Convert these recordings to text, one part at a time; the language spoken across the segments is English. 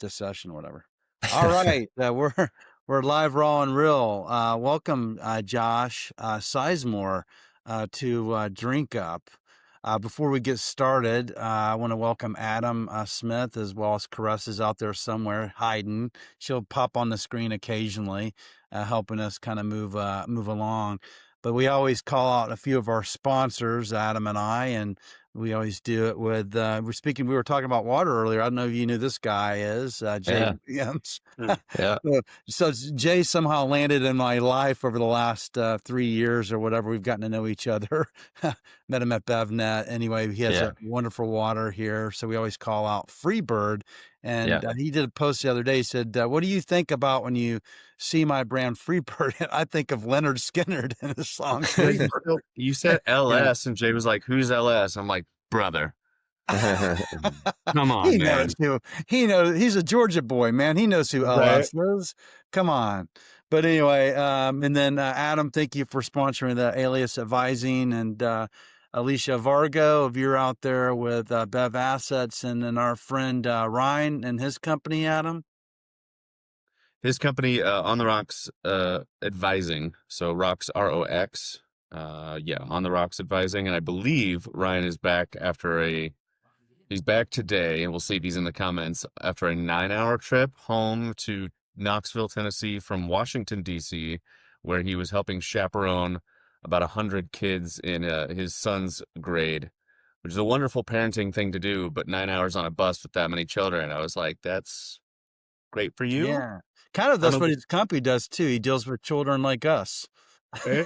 this session or whatever. All right, we're live, raw, and real. Welcome, Josh Sizemore, to Drink Up. Before we get started, I want to welcome Adam Smith, as well as Caresses out there somewhere hiding. She'll pop on the screen occasionally, helping us kind of move along. But we always call out a few of our sponsors, Adam and I, and we always do it with, we were talking about water earlier. I don't know if you knew this guy is, Jay Yeah. Williams. Yeah. So Jay somehow landed in my life over the last 3 years or whatever. We've gotten to know each other. Met him at BevNet. Anyway, he has Yeah. a wonderful water here. So we always call out Freebird. And Yeah. he did a post the other day. He said, what do you think about when you see my brand Freebird? And I think of Leonard Skinner in his song Freebird. You said Yeah. LS and Jay was like, "Who's LS?" I'm like, "Brother, come He on, man." knows who. He knows. He's a Georgia boy, man. He knows who Right. LS is. Come on. But anyway, and then Adam, thank you for sponsoring the Alias Advising, and Alicia Vargo, if you're out there with Bev Assets, and then our friend Ryan and his company, Adam. His company, On the Rocks Advising. So Rocks ROX. Yeah, On the Rocks Advising. And I believe Ryan is back he's back today, and we'll see if he's in the comments, after a 9-hour trip home to Knoxville, Tennessee from Washington, D.C., where he was helping chaperone about 100 kids in his son's grade, which is a wonderful parenting thing to do, but 9 hours on a bus with that many children. I was like, that's great for you. Yeah, kind of. I That's don't what think, his company does too. He deals with children like us. eh,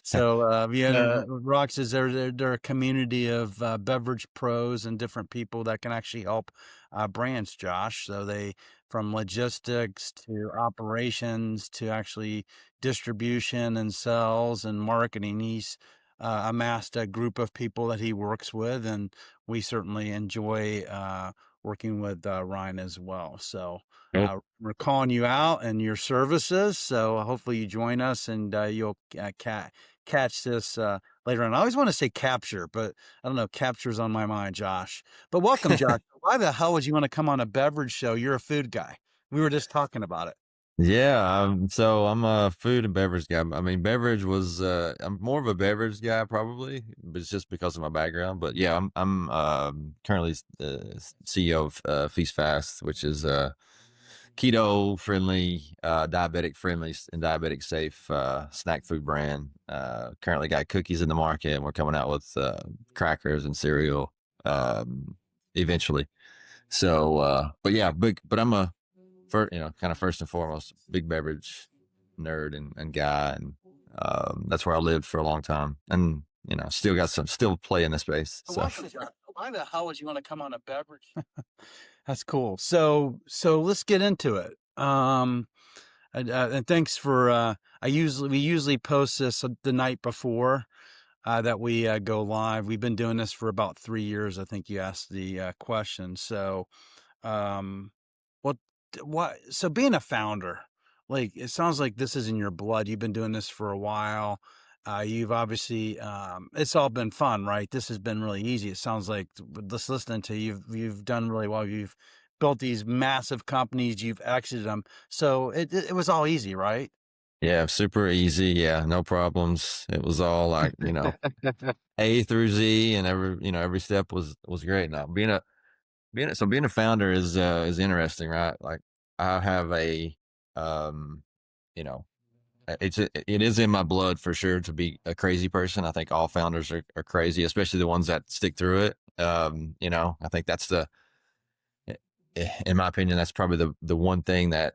So, yeah, uh, Rocks is they're a community of beverage pros and different people that can actually help brands, Josh. So they, from logistics to operations to actually distribution and sales and marketing, he's amassed a group of people that he works with, and we certainly enjoy working with Ryan as well. So nope. we're calling you out and your services. So hopefully you join us, and you'll catch this later on. I always want to say capture, but I don't know. Capture's on my mind, Josh. But welcome, Josh. Why the hell would you want to come on a beverage show? You're a food guy. We were just talking about it. Yeah, so I'm a food and beverage guy. I mean, beverage was I'm more of a beverage guy probably, but it's just because of my background. But yeah, I'm currently CEO of Feast Fast, which is keto friendly, diabetic friendly, and diabetic safe snack food brand. Currently got cookies in the market, and we're coming out with crackers and cereal eventually. So, but yeah, but I'm a kind of first and foremost, big beverage nerd and guy, and that's where I lived for a long time, and still play in the space. So Welcome, Josh. Why the hell would you want to come on a beverage? That's cool. So let's get into it. And thanks for we usually post this the night before that we go live. We've been doing this for about 3 years. I think you asked the question. So, what so being a founder, like, it sounds like this is in your blood. You've been doing this for a while. You've obviously, it's all been fun, right? This has been really easy. It sounds like, just listening to you, you've done really well. You've built these massive companies. You've exited them. So it was all easy, right? yeah, super easy. Yeah, no problems. It was all like A through Z, and every step was great. Now being a founder is interesting, right? Like I have um, you know it is in my blood for sure to be a crazy person. I think all founders are crazy, especially the ones that stick through it. I think that's in my opinion, that's probably the one thing that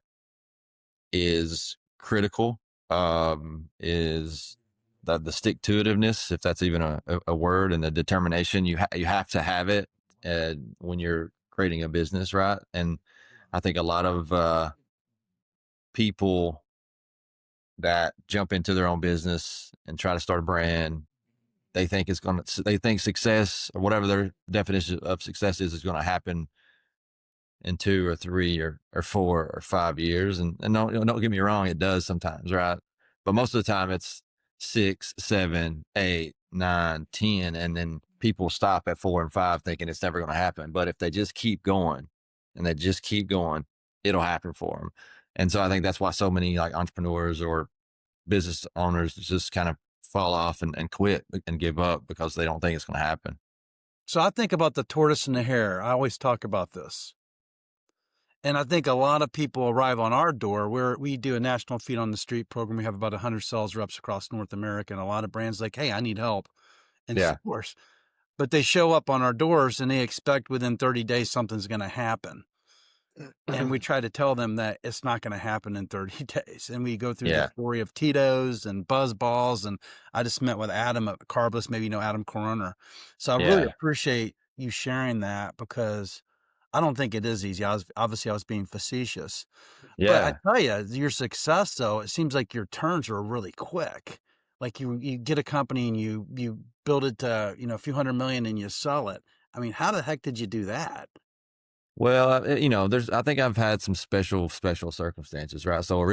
is critical, is the stick to itiveness, if that's even a word, and the determination. You have to have it when you're creating a business, right? And I think a lot of people that jump into their own business and try to start a brand, they think success, or whatever their definition of success is going to happen in 2 or 3 or 4 or 5 years. And don't get me wrong, it does sometimes, right? But most of the time it's 6, 7, 8, 9, 10, and then people stop at 4 and 5 thinking it's never going to happen. But if they just keep going and they just keep going, it'll happen for them. And so I think that's why so many like entrepreneurs or business owners just kind of fall off and quit and give up because they don't think it's going to happen. So I think about the tortoise and the hare. I always talk about this. And I think a lot of people arrive on our door where we do a national feet on the street program. We have about 100 sales reps across North America, and a lot of brands like, hey, I need help in Yeah. stores. But they show up on our doors and they expect within 30 days something's going to happen. And we try to tell them that it's not going to happen in 30 days. And we go through the Yeah. story of Tito's and Buzz Balls. And I just met with Adam at Carbless, maybe you know Adam Coroner. So I really Yeah. appreciate you sharing that because I don't think it is easy. I was being facetious. But I Yeah. tell you, your success though, it seems like your turns are really quick. Like you get a company and you build it to, a few $100 million and you sell it. I mean, how the heck did you do that? Well, I think I've had some special circumstances, right? So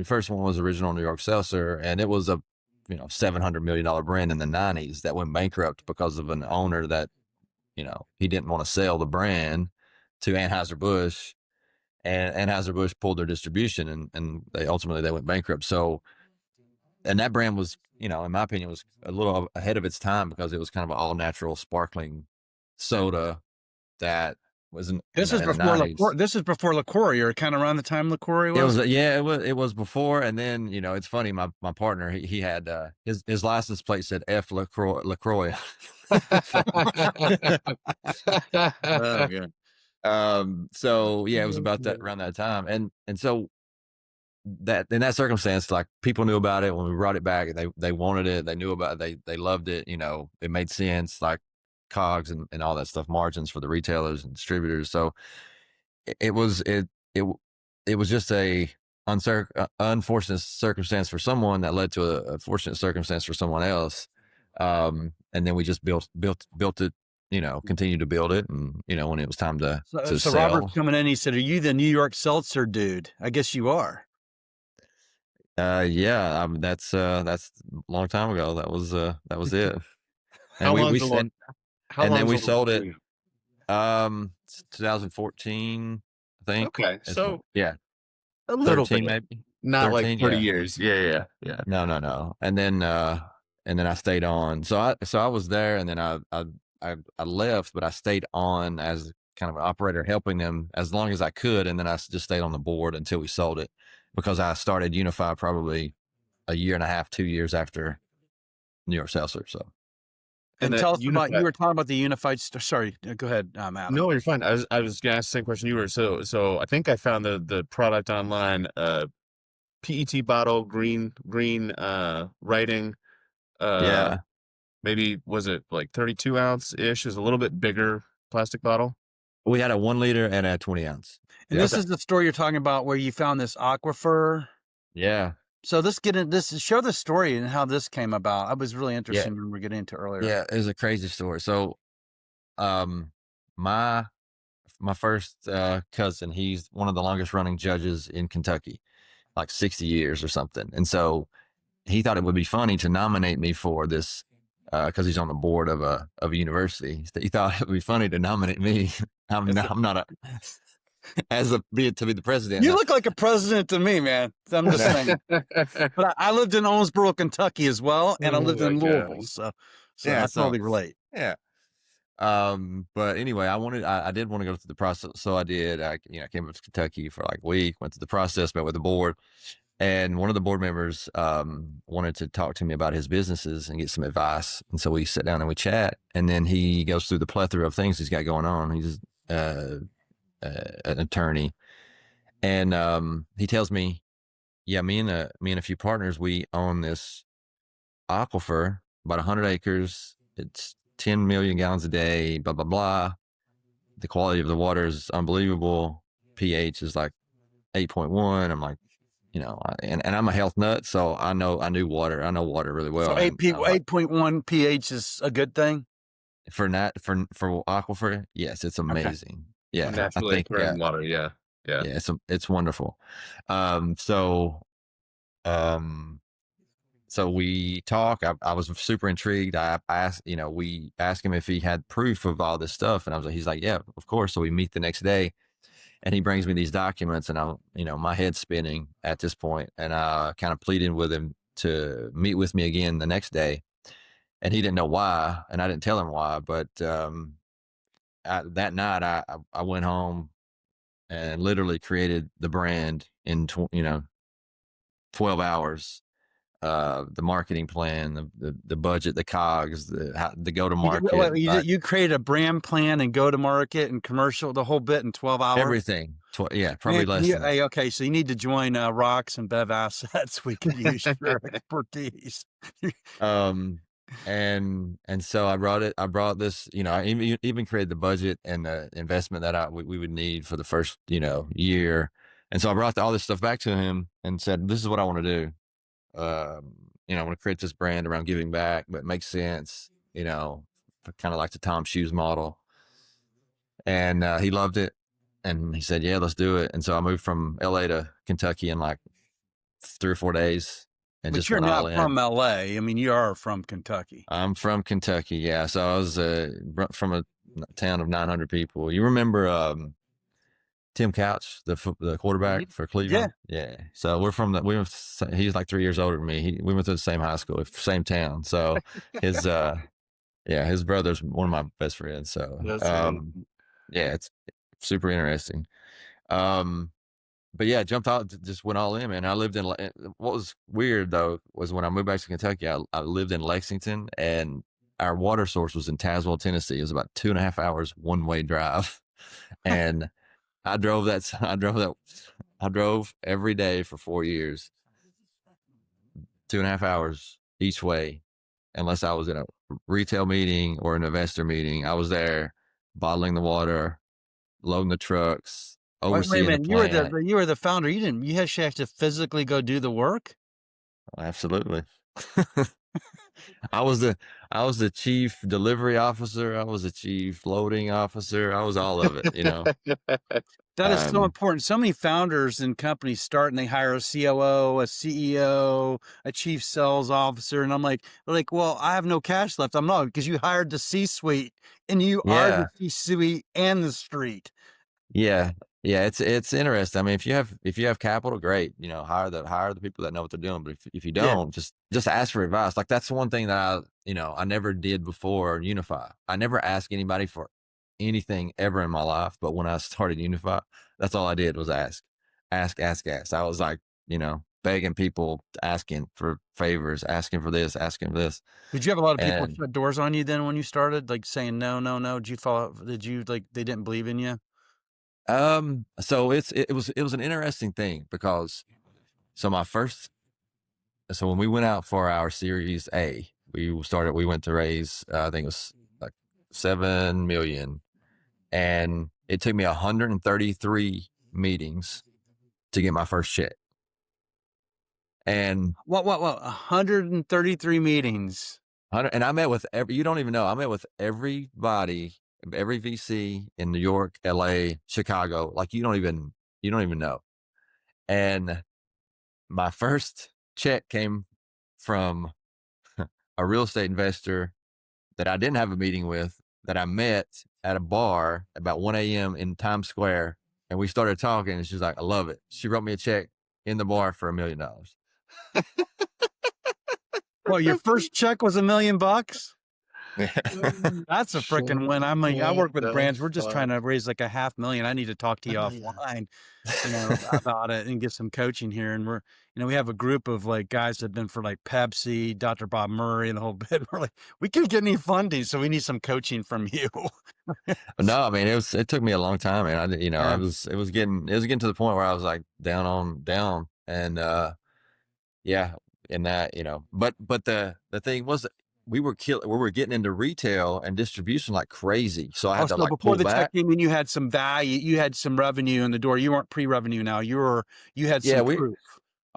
first one was original New York Seltzer, and it was a, $700 million brand in the '90s that went bankrupt because of an owner that, he didn't want to sell the brand to Anheuser-Busch, and Anheuser-Busch pulled their distribution, and they went bankrupt. So, and that brand was, in my opinion, was a little ahead of its time because it was kind of an all natural sparkling soda that was This is in the before '90s. This is before LaCroix, or kind of around the time LaCroix It was. was, yeah, it was before, and then it's funny. My partner, he had his license plate said F LaCroix. So, oh god. So yeah, it was about that around that time, and so that in that circumstance, like people knew about it when we brought it back. They wanted it. They knew about it. They loved it. It made sense, like cogs and all that stuff, margins for the retailers and distributors. So it was it it was just a unfortunate circumstance for someone that led to a fortunate circumstance for someone else. And then we just built it, continued to build it. And, when it was time to So Robert's sell, coming in. He said, "Are you the New York Seltzer dude?" I guess you are. yeah, that's a long time ago. That was it. And How we long's we the and, long? How and then long's we the long sold it. period? 2014, I think. Okay, Is when, so yeah, a little 13 bit, maybe, not like 13. 30 Yeah. years. Yeah. No, no, no. And then I stayed on. So I was there, and then I left, but I stayed on as kind of an operator, helping them as long as I could, and then I just stayed on the board until we sold it, because I started Unify probably a year and a half, 2 years after New York Seltzer. So And And that tell us about, you unified. were talking about the unified store. Sorry, go ahead, Adam. No, you're fine. I was gonna ask the same question you were. So I think I found the product online. PET bottle, green writing. Uh, yeah, maybe was it like 32 ounce ish? Is a little bit bigger plastic bottle. we had a 1 liter and a 20 ounce. And Yeah, this Okay. is the story you're talking about where you found this aquifer. yeah, So let's get in this, show the story and how this came about. I was really yeah, interested when we were getting into earlier. yeah. It was a crazy story. So, um, my my first cousin, he's one of the longest running judges in Kentucky, like 60 years or something. And so he thought it would be funny to nominate me for this, because he's on the board of a university. He thought it would be funny to nominate me. I'm not a to be the president. You No, look like a president to me, man. I'm just no. saying. But I lived in Owensboro, Kentucky as well, and I Oh lived my in God. Louisville. So Yeah, I so totally relate. yeah. But anyway, I did want to go through the process, so I did. I came up to Kentucky for like a week, went through the process, met with the board, and one of the board members wanted to talk to me about his businesses and get some advice. And so we sit down and we chat, and then he goes through the plethora of things he's got going on. He's an attorney, and he tells me, yeah, me and a few partners, we own this aquifer, about 100 acres. It's 10 million gallons a day, blah, blah, blah. The quality of the water is unbelievable. pH is like 8.1. I'm like, and I'm a health nut, so I knew water. I know water really well. So And I'm like, 8.1 pH is a good thing. for aquifer, yes, it's Okay. amazing. Yeah, I Naturally think, occurring water. Yeah. Yeah. yeah, it's wonderful. So, um, so we talk. I was super intrigued. I asked, we asked him if he had proof of all this stuff, and he's like, yeah, of course. So we meet the next day, And he brings me these documents, and I'm, my head's spinning at this point, and I kind of pleaded with him to meet with me again the next day, and he didn't know why, and I didn't tell him why, but that night I went home and literally created the brand in 12 hours. The marketing plan, the budget, the cogs, the go to market, You created a brand plan and go to market and commercial, the whole bit in 12 hours. everything. Yeah, probably Man, less than that. hey, okay, so you need to join Rocks and Bev Assets. We could use your expertise. And so I brought this, I even created the budget and the investment that we would need for the first, year. And so I brought all this stuff back to him and said, this is what I want to do. I want to create this brand around giving back, but it makes sense, kind of like the Tom Shoes model. And he loved it. And he said, yeah, let's do it. And so I moved from LA to Kentucky in like 3 or 4 days and But just you're went all not in. from LA. I mean, you are from Kentucky. I'm from Kentucky. Yeah. So I was from a town of 900 people. You remember Tim Couch, the quarterback for Yeah. Cleveland? Yeah. So he's like 3 years older than me. We went to the same high school, same town. So his, his brother's one of my best friends. So, That's funny. yeah, it's super interesting. But yeah, jumped out, just went all in, man. I lived in, what was weird though, was when I moved back to Kentucky, I lived in Lexington, and our water source was in Tazewell, Tennessee. It was about 2.5 hours one-way drive. And I drove every day for 4 years, 2.5 hours each way, unless I was in a retail meeting or an investor meeting. I was there bottling the water, loading the trucks, Wait a overseeing the minute. plant. You were the founder. You actually have to physically go do the work. Absolutely. I was the I was the chief delivery officer. I was the chief loading officer. I was all of it. That is so Um, important. So many founders and companies start and they hire a COO, a CEO, a chief sales officer. And I'm like, well, I have no cash left. I'm not, because you hired the C-suite and you are the yeah, C-suite and the street. yeah, yeah. It's interesting. I mean, if you have capital, great. Hire the people that know what they're doing. But if you Yeah. don't, just ask for advice. Like that's the one thing that I never did before Unify. I never asked anybody for anything ever in my life. But when I started Unify, that's all I did was ask. I was like, begging people, asking for favors, asking for this, asking for this. Did you have a lot of people And shut doors on you then when you started, like saying, no, no, no? Did you like, they didn't believe in you? so it was an interesting thing because so my first so when we went out for our Series A, we went to raise, I think it was like 7 million, and it took me 133 meetings to get my first check. And 133 meetings. and I met with you don't even know, I met with everybody, every VC in New York, LA, Chicago, like you don't even know. And my first check came from a real estate investor that I didn't have a meeting with, that I met at a bar about 1 a.m. in Times Square. And we started talking, and she's like, I love it. She wrote me a check in the bar for $1 million. Well, your first check was $1 million? Yeah. That's a freaking win. I'm like, I What work with the brands. We're just trying fuck? to raise like a 500,000. I need to talk to you offline, about it and get some coaching here. And we have a group of like guys that have been for like Pepsi, Dr. Bob Murray, and the whole bit. We're like, we can't get any funding, so we need some coaching from you. No, I mean, it took me a long time, and Yeah. it was getting to the point where I was like down. And, yeah, and that, but the thing was that we were getting into retail and distribution like crazy. So I had to Also, like before pull the check back. came in, you had some value. You had some revenue in the door. You weren't pre-revenue now. You had Yeah, some proof.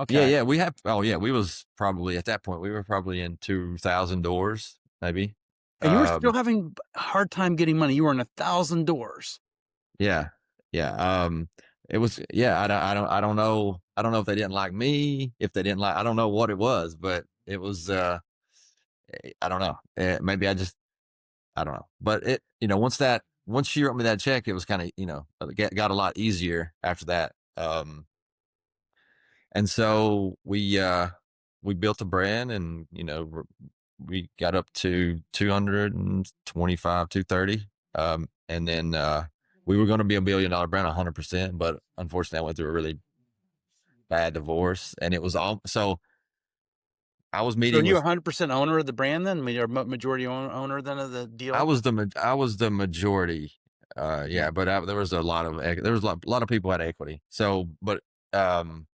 yeah, Okay. yeah, we have. Oh yeah, we was probably at that point, we were probably in 2,000 doors, maybe. And you were still Um, having a hard time getting money. You were in 1,000 doors. yeah, yeah. It was, yeah. I don't know. I don't know if they didn't like me, if they didn't like. I don't know what it was, but it was. I don't know. Maybe I don't know. But once that once she wrote me that check, it was kind of, got a lot easier after that. And so we built a brand, and we got up to 225, 230. And then we were going to be $1 billion brand 100%, but unfortunately I went through a really bad divorce, and it was all, so I was So are meeting you with, 100% owner of the brand then? I mean, you're majority owner then of the deal? I was the majority. Yeah. Yeah, but there was a lot of, there was a lot of people had equity. So, but um,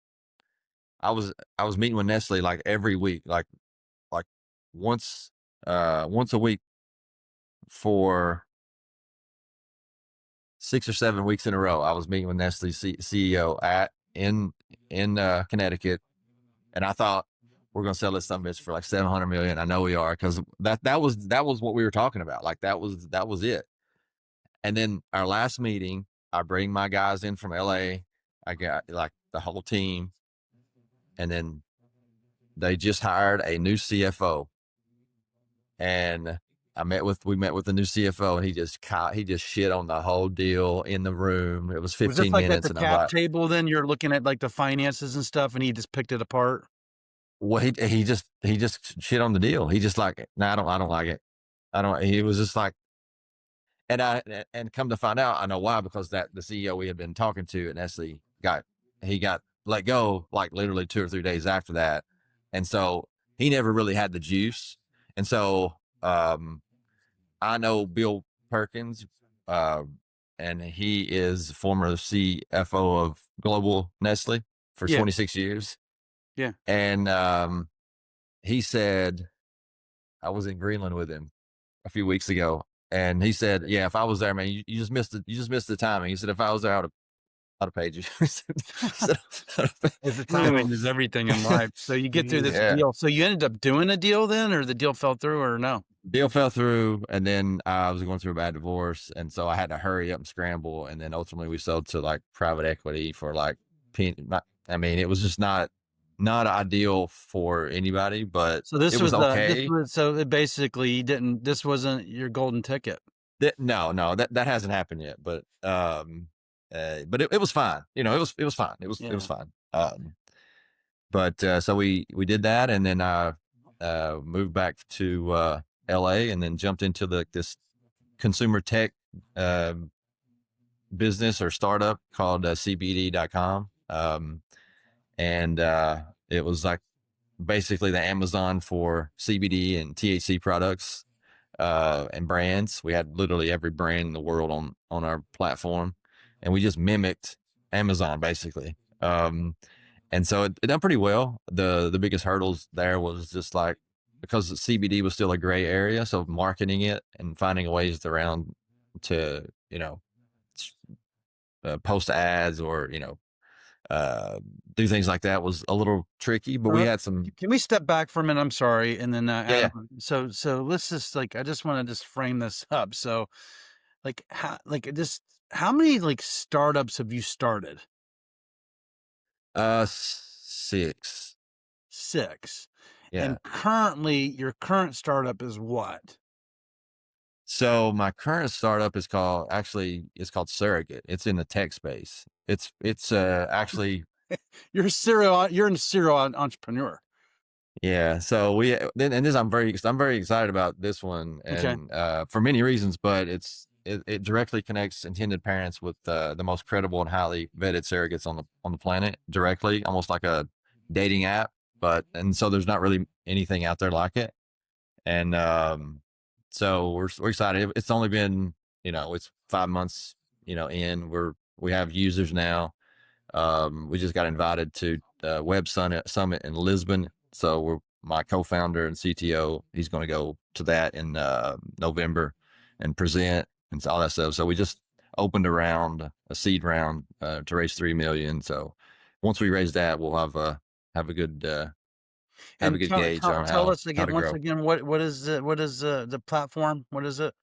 I was meeting with Nestle like every week, like once once a week for 6 or 7 weeks in a row. I was meeting with Nestle CEO at in Connecticut, and I thought we're gonna sell this some bitch for like 700 million. I know we are, because that was what we were talking about. Like that was it. And then our last meeting, I bring my guys in from LA. I got like the whole team, and then they just hired a new CFO, and we met with the new CFO, and he just shit on the whole deal in the room. It was Was this 15 like at minutes, the and I'm cap like, table then? You're looking at like the finances and stuff and he just picked it apart? well, he just shit on the deal. He just like, no, I don't like it. I don't. He was just like, and come to find out, I know why, because that the CEO we had been talking to at Nestle he got let go like literally 2 or 3 days after that, and so he never really had the juice, and so I know Bill Perkins, uh, and he is former CFO of Global Nestle for Yeah. 26 years. Yeah. And he said, I was in Greenland with him a few weeks ago, and he said, "Yeah, if I was there, man, you just missed it. You just missed the timing." He said, "If I was there, I'd have paid you." He said, If the so timing is everything in life. So you get through this yeah, deal. So you ended up doing a deal then, or the deal fell through, or no? deal fell through, and then I was going through a bad divorce, and so I had to hurry up and scramble, and then ultimately we sold to like private equity for like, I mean, it was just not ideal for anybody, but So it was this okay. was so it basically you didn't this wasn't your golden ticket. No, that hasn't happened yet, but it was fine. It was fine. It was Yeah. fine. But so we did that, and then I moved back to LA, and then jumped into this consumer tech um, business or startup called CBD.com. And it was like basically the Amazon for CBD and THC products and brands. We had literally every brand in the world on our platform, and we just mimicked Amazon basically. And so it done pretty well. The biggest hurdles there was just like, because the CBD was still a gray area, so marketing it and finding ways around to post ads, or uh, do things like that was a little tricky. But we Uh, had some, can we step back for a minute? I'm sorry, and then yeah, yeah. Adam. So let's just like I just want to just frame this up. So how many like startups have you started? Six, 6. yeah. And currently your current startup is what? So my current startup is it's called Surrogate. It's in the tech space. It's actually, You're a serial entrepreneur. yeah. So and this, I'm very excited about this one, Okay. and for many reasons, but it directly connects intended parents with the most credible and highly vetted surrogates on the planet directly, almost like a dating app. And so there's not really anything out there like it. And so we're excited. It's only been, it's 5 months, we have users now. We just got invited to Web Summit in Lisbon. So my co-founder and CTO, he's going to go to that in November and present and all that stuff. So we just opened a seed round to raise 3 million. So once we raise that, we'll have a good have a And good gauge on tell us how again to once grow. again what is the platform? What is it?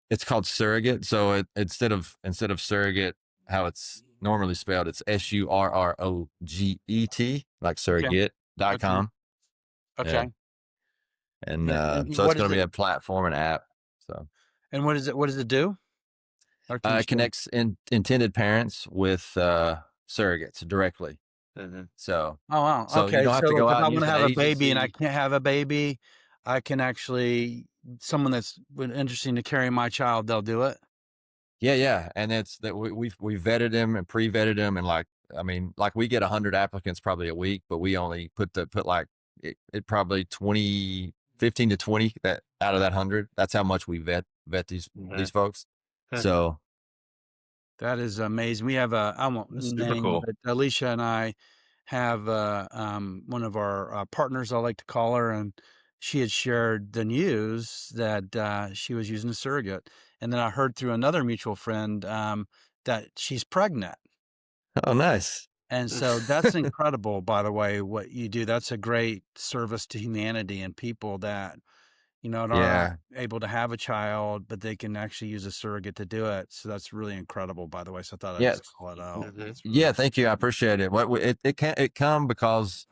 It's called Surrogate. So instead of surrogate, how it's normally spelled, it's SURROGET, like Okay. Okay. surrogate.com. Yeah. Okay. And And so it's what going is to be it? a platform and app. So And what is it? What does it do? Can you It share? connects intended parents with surrogates directly. Mhm. So, Oh, wow. so you Okay. don't have So to like go if out I and want use to an have a baby and I agency. can't have a baby, I can actually someone that's interesting to carry my child, they'll do it. Yeah, yeah, and it's that we vetted them and pre-vetted them, and like I mean, like we get 100 applicants probably a week, but we only put like it probably 20, 15 to 20 that out of that 100. That's how much we vet these Mhm. folks. So That is amazing. We have a, I won't That's super name, cool. but Alicia and I have one of our partners, I like to call her, and she had shared the news that she was using a surrogate. And then I heard through another mutual friend that she's pregnant. oh, nice. And so that's incredible, by the way, what you do. That's a great service to humanity and people that, aren't Yeah, able to have a child, but they can actually use a surrogate to do it. So that's really incredible, by the way. So I thought I'd yeah, just call it out. Mhm. It's really yeah. Thank you, I appreciate it. What it come because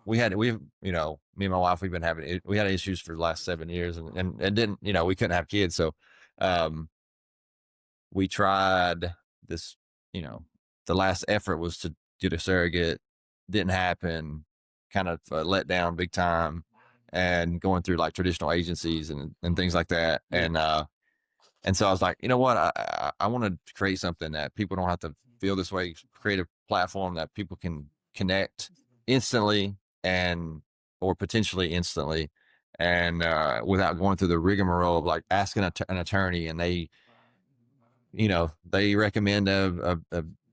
we've me and my wife we've been having we had issues for the last 7 years and didn't we couldn't have kids, so um we tried this, you know, the last effort was to get a surrogate, didn't happen, kind of let down big time, and going through like traditional agencies and things like that. Yeah. And so I was like, you know what, I want to create something that people don't have to feel this way, create a platform that people can connect instantly and or potentially instantly and without going through the rigmarole of like asking an attorney and they recommend a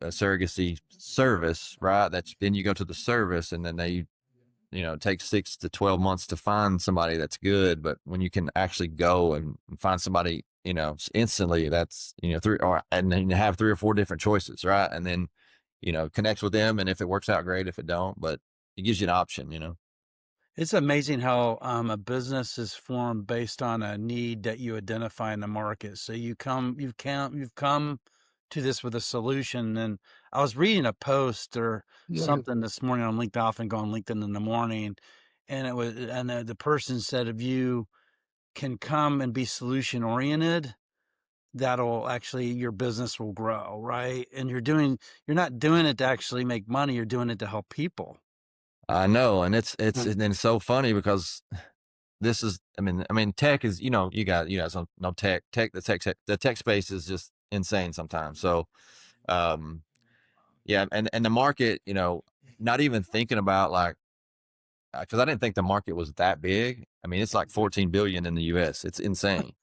surrogacy service, right? That's then you go to the service and then they, take 6 to 12 months to find somebody that's good. But when you can actually go and find somebody, instantly, that's, three or, and then you have 3 or 4 different choices, right? And then, connect with them. And if it works out, great. If it don't, but it gives you an option. It's amazing how a business is formed based on a need that you identify in the market. So you've come to this with a solution. And I was reading a post or Yeah. something this morning on LinkedIn. I often go on LinkedIn in the morning, and the person said, if you can come and be solution oriented, that'll actually your business will grow, right? And you're not doing it to actually make money. You're doing it to help people. I know. And Mhm. and it's so funny because this is I mean tech is you guys don't know the tech space is just insane sometimes. So yeah, and the market, not even thinking about like because I didn't think the market was that big. I mean, it's like 14 billion in the US. It's insane.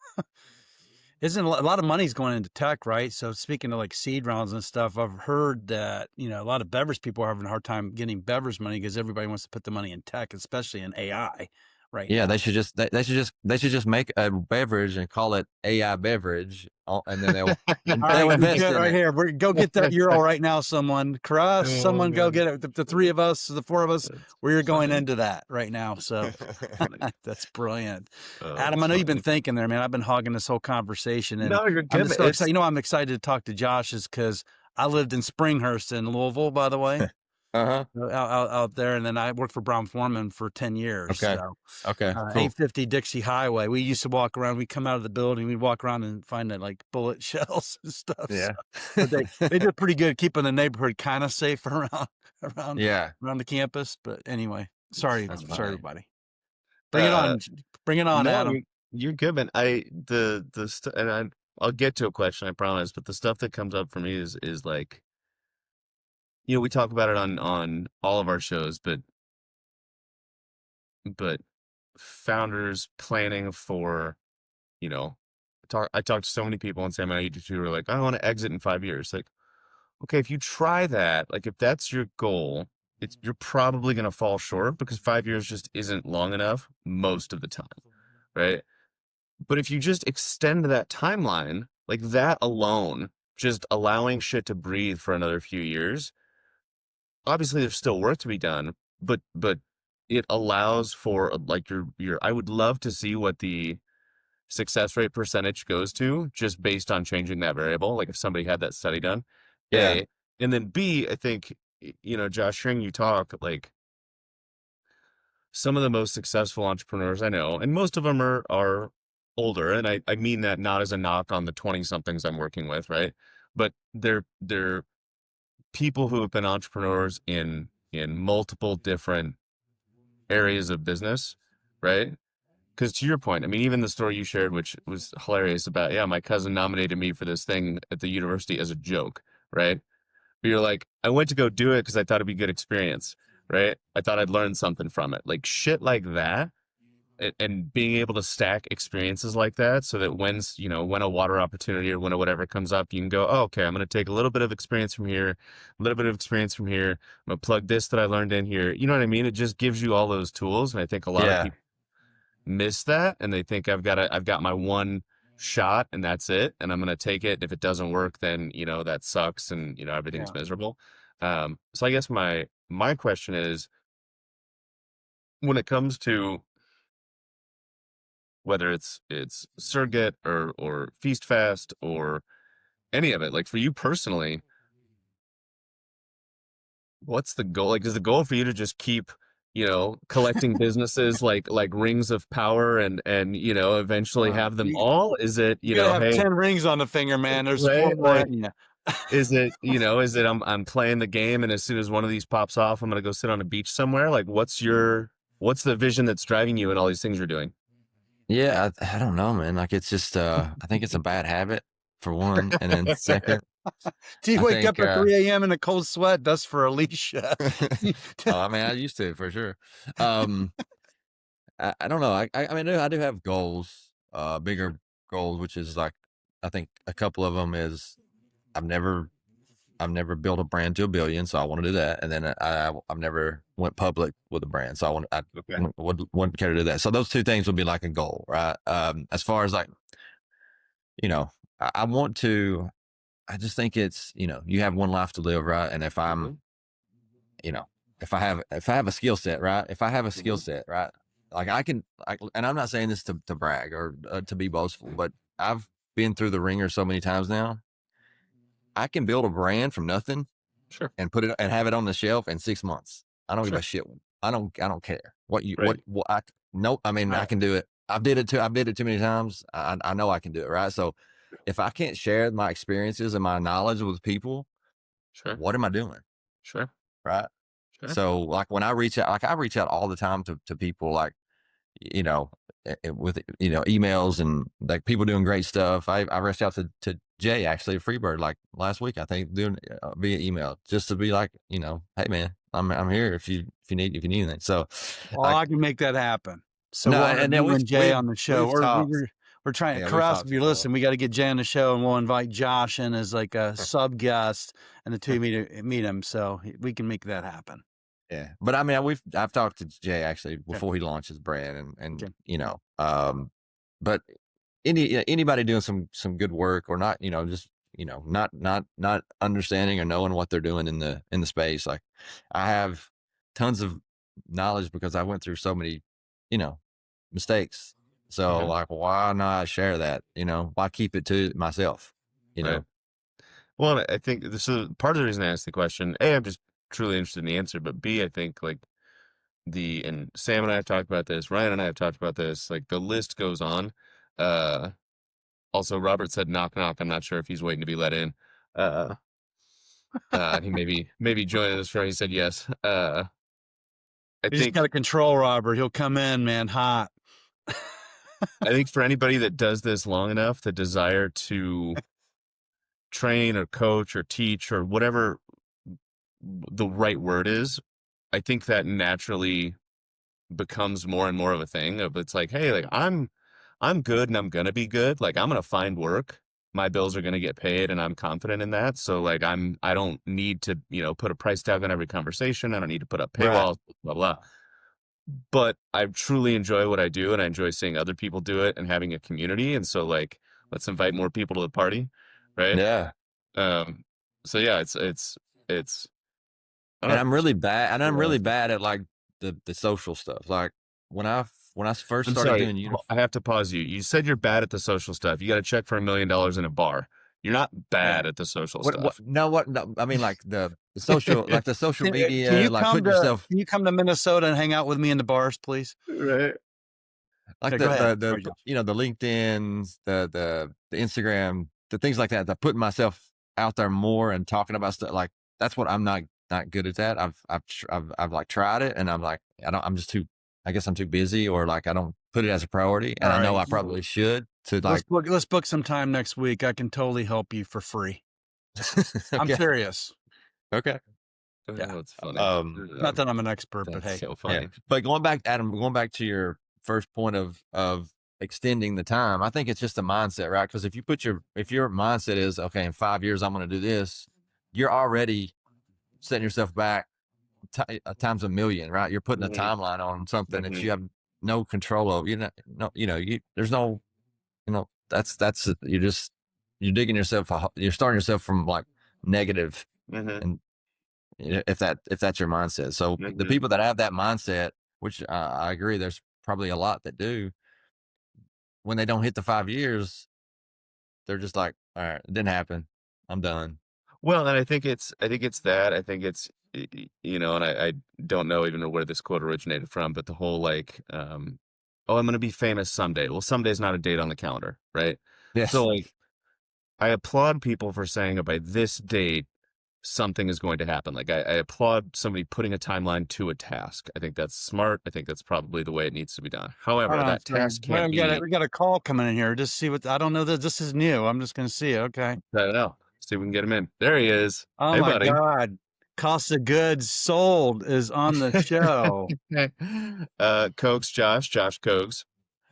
Isn't a lot of money's going into tech, right? So speaking of like seed rounds and stuff, I've heard that, a lot of beverage people are having a hard time getting beverage money because everybody wants to put the money in tech, especially in AI right Yeah, now. they should just make a beverage and call it AI beverage, and then they'll All they'll right, invest good in right it. here. Go get that euro right now, someone. Cross, Oh someone go man. get it. The three of us, the four of us, That's we're going funny. into that right now. So That's funny. that's brilliant. Oh, Adam, that's I know you've been funny. thinking there, man. I've been hogging this whole conversation and No, you're I'm good, just man. so excited. It's I'm excited to talk to Josh is because I lived in Springhurst in Louisville, by the way, Uh-huh. out there. And then I worked for Brown Foreman for 10 years. Okay. So Okay. Cool. 850 Dixie Highway. We used to walk around. We'd come out of the building. We'd walk around and find that like bullet shells and stuff. So, Yeah. but they did pretty good keeping the neighborhood kind of safe around Yeah. around the campus. But anyway, sorry, That's sorry, funny. everybody. Bring it uh on, bring it on, no, Adam. you're good, man. I'll get to a question, I promise, but the stuff that comes up for me is like, we talk about it on all of our shows, but founders planning for, I talk to so many people and Sam and I do too, who are like, I want to exit in 5 years. Like, okay, if you try that, like if that's your goal, you're probably going to fall short because 5 years just isn't long enough most of the time, right? But if you just extend that timeline, like that alone, just allowing shit to breathe for another few years, obviously there's still work to be done, but it allows for like your I would love to see what the success rate percentage goes to just based on changing that variable. Like if somebody had that study done, Yeah. A, and then B, I think, Josh, hearing you talk, like some of the most successful entrepreneurs I know, and most of them are older, and I mean that not as a knock on the 20 somethings I'm working with, right? But they're people who have been entrepreneurs in multiple different areas of business, right? Because to your point, I mean, even the story you shared, which was hilarious about, yeah, my cousin nominated me for this thing at the university as a joke, right? But you're like, I went to go do it because I thought it'd be a good experience, right? I thought I'd learn something from it. Like shit like that. And being able to stack experiences like that so that when a water opportunity or when a whatever comes up, you can go, oh, okay, I'm going to take a little bit of experience from here, a little bit of experience from here. I'm going to plug this that I learned in here. You know what I mean? It just gives you all those tools. And I think a lot of Yeah. people miss that and they think I've got my one shot and that's it. And I'm going to take it. If it doesn't work, then, that sucks and, everything's Yeah. miserable. So I guess my question is when it comes to whether it's Surrogate or Feast Fast or any of it, like for you personally, what's the goal? Like, is the goal for you to just keep, collecting businesses like rings of power and eventually have them You, all? Is it, you gotta have hey, 10 rings on the finger, man. There's four right? more Like, in you. is it I'm playing the game and as soon as one of these pops off, I'm gonna go sit on a beach somewhere? Like, what's the vision that's driving you and all these things you're doing? Yeah, I don't know, man. Like it's just I think it's a bad habit for one, and then second, Do you I wake think up at 3 a.m. in a cold sweat? That's for Alicia. oh, I mean, I used to for sure. Um, I don't know. I mean, I do have goals, bigger goals, which is like I think a couple of them is I've never I've never built a brand to a billion, so I want to do that. And then I've never went public with a brand, so I Okay. wouldn't care to do that. So those two things would be like a goal, right? As far as like you know, I want to. I just think it's you have one life to live, right? And if I'm Hmm. you know if I have a skill set, right? If I have a skill Hmm. set, right? Like I can, and I'm not saying this to brag or to be boastful, but I've been through the ringer so many times now. I can build a brand from nothing Sure. and put it and have it on the shelf in 6 months. I don't give a Sure. shit. I don't care what you Right. what I no. I mean, I Right. can do it. I've did it too many times. I know I can do it. Right. So if I can't share my experiences and my knowledge with people, Sure. what am I doing? Sure. Right. Sure. So like when I reach out, like I reach out all the time to people, like you know, with emails and like people doing great stuff. I reached out to Jay actually at Freebird like last week, I think, doing via email just to be like, hey man, I'm here if you need anything. So Well, like I can make that happen. So no, we'll have and then you we've and Jay we've on the show, we've or talked. we're trying to Yeah, we've Carouse. talked If you before. listen, we got to get Jay on the show, and we'll invite Josh in as like a sub guest, and the two meet him, so we can make that happen. Yeah, but I mean, I've talked to Jay actually Okay. before he launched his brand, and Okay. but anybody doing some good work or not, just not understanding or knowing what they're doing in the space. Like I have tons of knowledge because I went through so many, you know, mistakes. So Hmm. like, why not share that? Why keep it to myself? You Right. know? Well, I think this is part of the reason I asked the question. A, I'm just truly interested in the answer, but B, I think like and Sam and I have talked about this, Ryan and I have talked about this, like the list goes on. Uh, Also, Robert said knock knock. I'm not sure if he's waiting to be let in. Uh, he maybe joining us for. He said yes. I You just got think to control Robert. He'll come in, man, hot. I think for anybody that does this long enough, the desire to train or coach or teach or whatever the right word is, I think that naturally becomes more and more of a thing of it's like, hey, like I'm good and I'm gonna be good. Like I'm gonna find work. My bills are gonna get paid and I'm confident in that. So like I don't need to, put a price tag on every conversation. I don't need to put up Right. paywalls, blah blah. But I truly enjoy what I do and I enjoy seeing other people do it and having a community. And so like let's invite more people to the party. Right. Yeah. Um so yeah, it's I And don't I'm really bad. And I'm know. really bad at like the social stuff. Like when I first I'm started sorry. doing I have to pause you. You said you're bad at the social stuff. You got to check for $1 million in a bar. You're not yeah. bad at the social What stuff. no what no I mean like the social like the social Can media you like come putting to yourself Can you come to Minnesota and hang out with me in the bars, please? Right. like Okay, go ahead. the Sorry, Josh. the LinkedIn's, the Instagram, the things like that. That putting myself out there more and talking about stuff like that's what I'm not good at that. I've like tried it and I'm like I'm just too. I guess I'm too busy or like I don't put it as a priority, All and I know right. I probably should to like. Let's book some time next week. I can totally help you for free. I'm Okay, serious. okay. Yeah. Oh, it's funny. Not that I'm an expert, but That's hey. so Yeah. funny. But going back, Adam, going back to your first point of extending the time, I think it's just a mindset, right? Because if your mindset is okay, in 5 years I'm going to do this, you're already setting yourself back times a million, right? You're putting a Hmm. timeline on something that Hmm. you have no control over. There's no, you're digging yourself, you're starting yourself from like negative, Hmm. and if that's your mindset. So the Hmm. people that have that mindset, which I agree, there's probably a lot that do, when they don't hit the 5 years, they're just like, all right, it didn't happen. I'm done. Well, and I think it's that. I think it's and I don't know even where this quote originated from, but the whole like, oh, I'm going to be famous someday. Well, someday's not a date on the calendar, right? So Yes. like, I applaud people for saying, oh, by this date, something is going to happen. Like I applaud somebody putting a timeline to a task. I think that's smart. I think that's probably the way it needs to be done. Hold However, on a that second. task can't be, We got a call coming in here. Just see what I don't know that this is new. I'm just gonna see it. Okay. I don't know. See if we can get him in. There he is. Oh Hey, my buddy. God. Cost of goods sold is on the show. Cokes, Josh Cokes.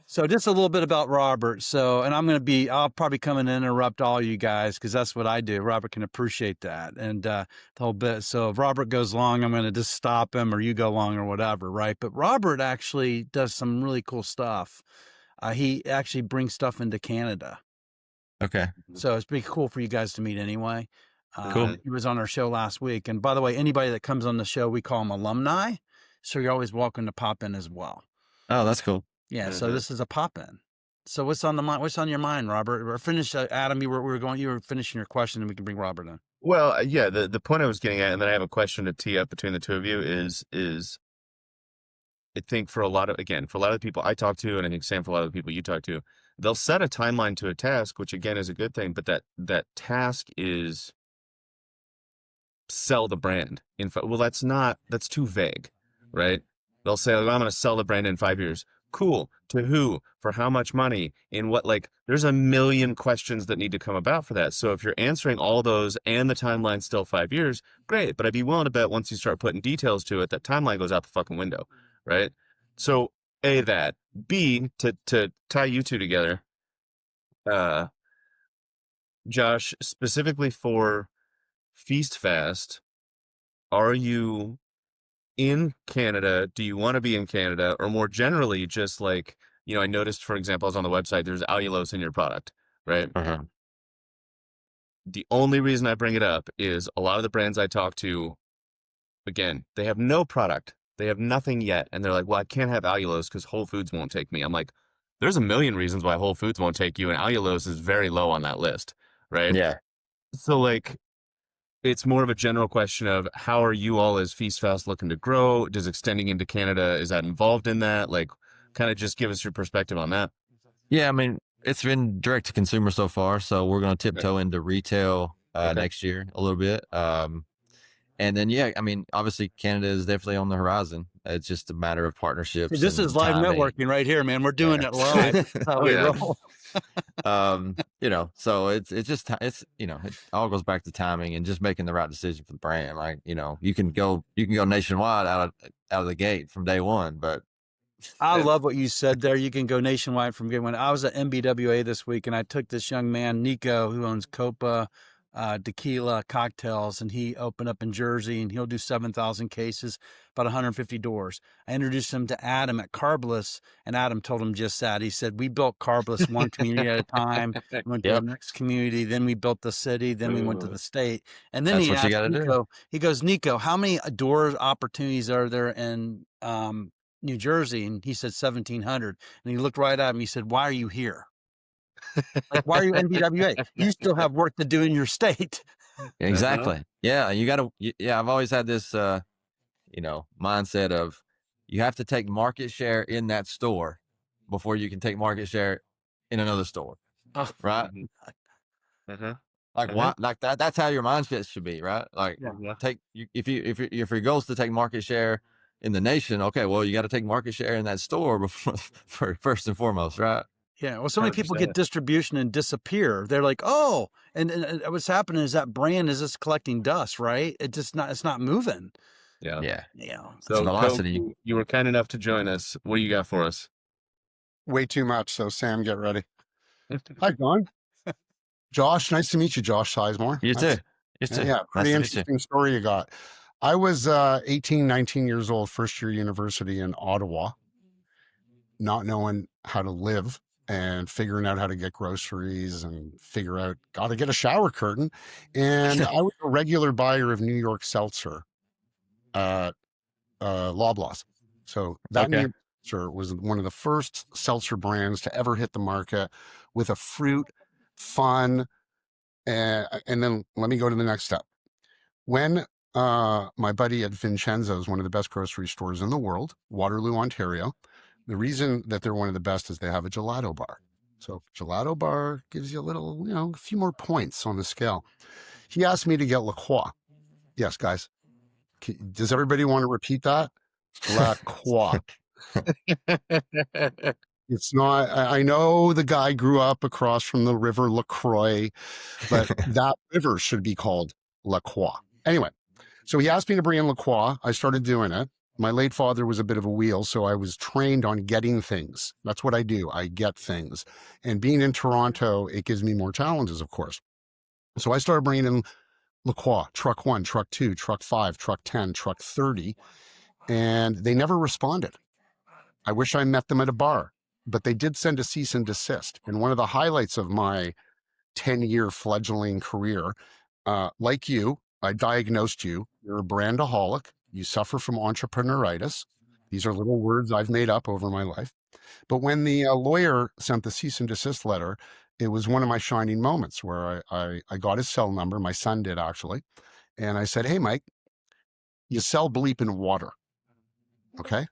So just a little bit about Robert. So, and I'll probably come in and interrupt all you guys because that's what I do. Robert can appreciate that. And the whole bit. So if Robert goes long, I'm going to just stop him or you go long or whatever. Right. But Robert actually does some really cool stuff. He actually brings stuff into Canada. Okay. So it's pretty cool for you guys to meet anyway. Cool. Mhm. He was on our show last week. And by the way, anybody that comes on the show, we call them alumni. So you're always welcome to pop in as well. Oh, that's cool. Yeah, so Mhm. this is a pop in. So what's on the mind? What's on your mind, Robert? Or finish, Adam. You were finishing your question, and we can bring Robert in. Well, yeah, the point I was getting at, and then I have a question to tee up between the two of you is I think for a lot of the people I talk to, and I think Sam, for a lot of the people you talk to, they'll set a timeline to a task, which again is a good thing, but that task is sell the brand. Well, that's too vague, right? They'll say, "Oh, I'm going to sell the brand in 5 years." Cool. To who? For how much money? In what? Like, there's a million questions that need to come about for that. So if you're answering all those and the timeline's still 5 years, great. But I'd be willing to bet once you start putting details to it, that timeline goes out the fucking window, right? So A, that. B, to tie you two together, uh, Josh, specifically for Feast Fast, are you in Canada? Do you want to be in Canada? Or more generally, just like, I noticed, for example, I was on the website, there's allulose in your product, right? Uh-huh. The only reason I bring it up is a lot of the brands I talk to, again, they have no product. They have nothing yet. And they're like, well, I can't have allulose because Whole Foods won't take me. I'm like, there's a million reasons why Whole Foods won't take you, and allulose is very low on that list, right? Yeah. So, like, it's more of a general question of how are you all as Feast Fast looking to grow? Does extending into Canada, is that involved in that? Like, kind of just give us your perspective on that. Yeah. I mean, it's been direct to consumer so far, so we're going to Okay. tiptoe into retail Okay. next year a little bit. And then, yeah, I mean, obviously, Canada is definitely on the horizon. It's just a matter of See, partnerships this is and live timing. networking right here, man. We're doing Yeah. it live. That's how Oh, we yeah. roll. So it's just it all goes back to timing and just making the right decision for the brand. Like, you can go nationwide out of the gate from day one, but I love what you said there. You can go nationwide from getting one. I was at MBWA this week, and I took this young man, Nico, who owns Copa Tequila Cocktails, and he opened up in Jersey, and he'll do 7,000 cases, about 150 doors. I introduced him to Adam at Carbless, and Adam told him just that. He said, we built Carbless one community at a time. We went to the yep, next community, then we built the city, then we went to the state. And then that's he what you asked got to do. Nico, he goes, Nico, how many door opportunities are there in New Jersey? And he said 1,700. And he looked right at him. He said, why are you here? Like, why are you NBWA? You still have work to do in your state. Exactly. Yeah, you got to. Yeah, I've always had this, mindset of you have to take market share in that store before you can take market share in another store, Oh, right? Mhm. Uh-huh. Like Uh-huh. why? Like that's how your mindset should be, right? Like yeah. Yeah. take you if your goal is to take market share in the nation, okay, well you got to take market share in that store before for first and foremost, right? Yeah. Well, so many people get 100%. distribution and disappear. They're like, oh, and what's happening is that brand is just collecting dust, right? It's not moving. Yeah. Yeah, Yeah. it's So, Coke, velocity. you were kind enough to join us. What do you got for us? Way too much. So Sam, get ready. Hi, John. Josh, nice to meet you, Josh Sizemore. You too. You too. Yeah, Nice pretty to meet you. interesting story you got. I was 18, 19 years old, first year university in Ottawa, not knowing how to live and figuring out how to get groceries and figure out, got to get a shower curtain. And I was a regular buyer of New York Seltzer at Loblaws. So that New Okay. York Seltzer was one of the first seltzer brands to ever hit the market with a fruit, fun, and then let me go to the next step. When my buddy at Vincenzo's, one of the best grocery stores in the world, Waterloo, Ontario, the reason that they're one of the best is they have a gelato bar. So gelato bar gives you a little, a few more points on the scale. He asked me to get La Croix. Yes, guys. Does everybody want to repeat that? La Croix. It's not, I know the guy grew up across from the river LaCroix, but that river should be called La Croix. Anyway, so he asked me to bring in La Croix. I started doing it. My late father was a bit of a wheel, so I was trained on getting things. That's what I do. I get things. And being in Toronto, it gives me more challenges, of course. So I started bringing in La Croix, truck 1, truck 2, truck 5, truck 10, truck 30, and they never responded. I wish I met them at a bar, but they did send a cease and desist. And one of the highlights of my 10-year fledgling career, like you, I diagnosed you. You're a brandaholic. You suffer from entrepreneuritis. These are little words I've made up over my life. But when the lawyer sent the cease and desist letter, it was one of my shining moments where I got his cell number. My son did, actually. And I said, hey, Mike, you sell bleeping water. Okay.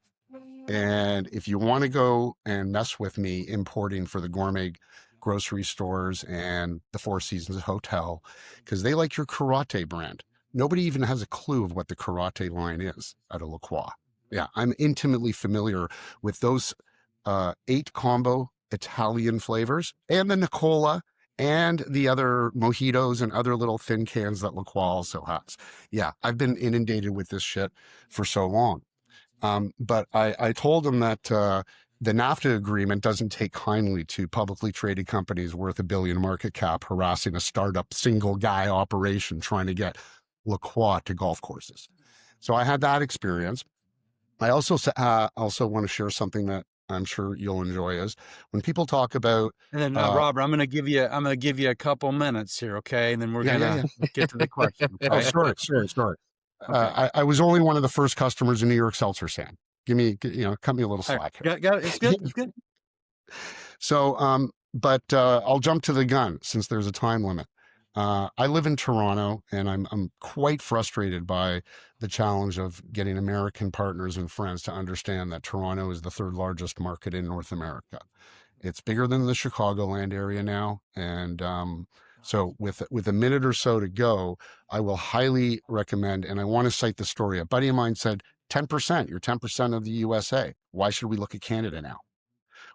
And if you want to go and mess with me importing for the gourmet grocery stores and the Four Seasons Hotel, because they like your karate brand. Nobody even has a clue of what the karate line is at a La Croix. Yeah, I'm intimately familiar with those 8 combo Italian flavors and the Nicola and the other mojitos and other little thin cans that La Croix also has. Yeah, I've been inundated with this shit for so long. But I told him that the NAFTA agreement doesn't take kindly to publicly traded companies worth $1 billion market cap harassing a startup single guy operation trying to get La Croix to golf courses. So I had that experience. I also want to share something that I'm sure you'll enjoy is when people talk about And then Robert, I'm gonna give you a couple minutes here, okay? And then we're yeah, yeah, gonna yeah. get to the question. Oh, Okay. sorry. Okay. I was only one of the first customers in New York Seltzer, Sam. Cut me a little All right. slack here. Got it. It's good. It's good. So, but I'll jump to the gun since there's a time limit. I live in Toronto, and I'm quite frustrated by the challenge of getting American partners and friends to understand that Toronto is the 3rd largest market in North America. It's bigger than the Chicagoland area now, and so with a minute or so to go, I will highly recommend. And I want to cite the story. A buddy of mine said, 10%. You're 10% of the USA. Why should we look at Canada now?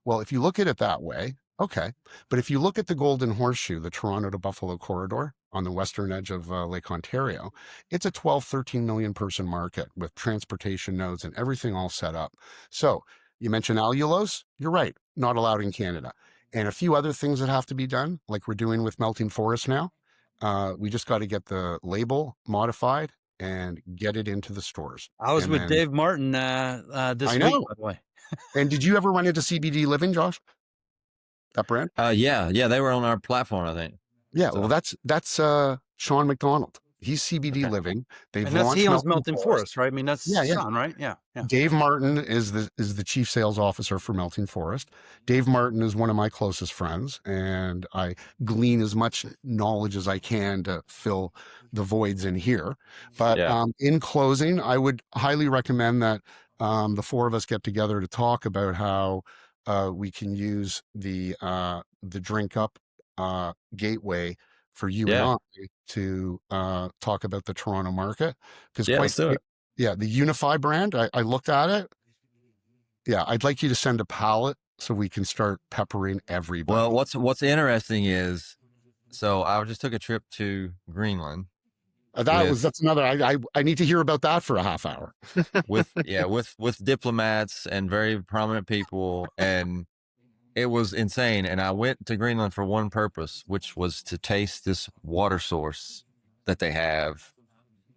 Well, if you look at it that way, okay. But if you look at the Golden Horseshoe, the Toronto to Buffalo corridor on the western edge of Lake Ontario, it's a 12, 13 million person market with transportation nodes and everything all set up. So you mentioned allulose. You're right. Not allowed in Canada. And a few other things that have to be done, like we're doing with Melting Forest now. We just got to get the label modified and get it into the stores. I was And with then, Dave Martin this I week, know. by the way. And did you ever run into CBD Living, Josh? That brand? Yeah, they were on our platform, I think. Yeah, So, well, that's Sean McDonald. He's CBD okay. Living. They've And that's launched he owns Melting Melton Forest. Forest, right? I mean, that's Yeah, yeah. son, right? Yeah. Dave Martin is the chief sales officer for Melting Forest. Dave Martin is one of my closest friends, and I glean as much knowledge as I can to fill the voids in here. But Yeah. in closing, I would highly recommend that the 4 of us get together to talk about how we can use the Drink Up gateway for you and Yeah. I to talk about the Toronto market, because Yeah, let's do it. yeah, the Unify brand, I looked at it. Yeah, I'd like you to send a pallet so we can start peppering everybody. Well, what's interesting is, so I just took a trip to Greenland That's another. I need to hear about that for a half hour. with diplomats and very prominent people, and it was insane. And I went to Greenland for one purpose, which was to taste this water source that they have,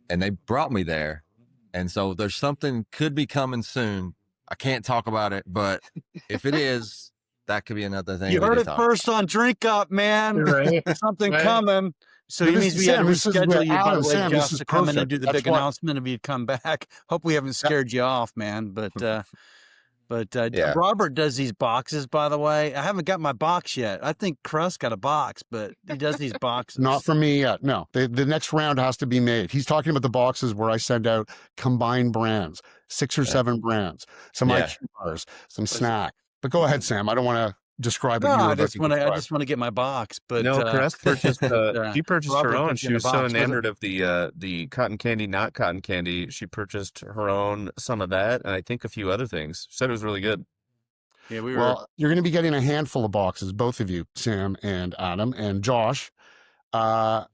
and they brought me there. And so there's something could be coming soon. I can't talk about it, but if it is, that could be another thing You we heard could it talk first about. on Drink Up, man. Right. Something Right. coming. So But it means we had to Sam, this is reschedule where you, by Adam, the way, Sam, this Josh, is to come in and perfect. do the That's big what announcement if you'd come back. Hope we haven't scared you off, man. But Yeah. Robert does these boxes, by the way. I haven't got my box yet. I think Crust got a box, but he does these boxes. not for me yet. No, the next round has to be made. He's talking about the boxes where I send out combined brands, 6 or 7 brands, some Yeah. IQ bars, some snack. But go ahead, Sam. I don't want to describe No, what you were I about just to want to. I describe. just want to get my box. But No, Crest purchased. She purchased her Robert own. took She in the was so box. Was it- enamored of the cotton candy, not cotton candy. She purchased her own, some of that, and I think a few other things. She said it was really good. Yeah, we were. Well, you're going to be getting a handful of boxes, both of you, Sam and Adam and Josh. I